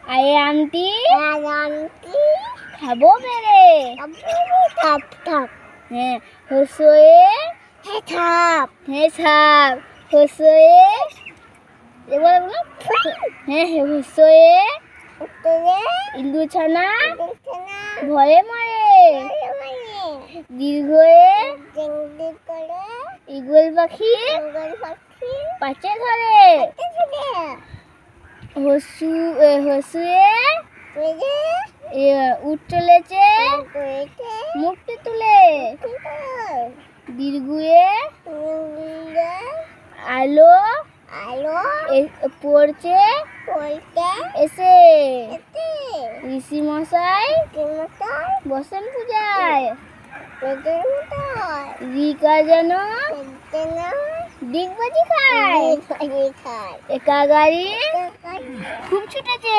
আয়ে আমটি খাবো মেরে হ্যাঁ হসয়ে ছাপ হসয়ে এবার বলো হ্যাঁ হসয়ে ইন্দু ছানা ভয়ে মরে দীর্ঘয়ে ইগল পাখি পাচে ধরে হসুয়ে উঠ চলেছে মুখটি তুলে দীর্ঘয়ে আলো পড়ছে এসে ঋষি মশাই বসেন পূজায় রিকা যেন ডিগবাজি খায় একা গাড়ি খুব ছুটেছে।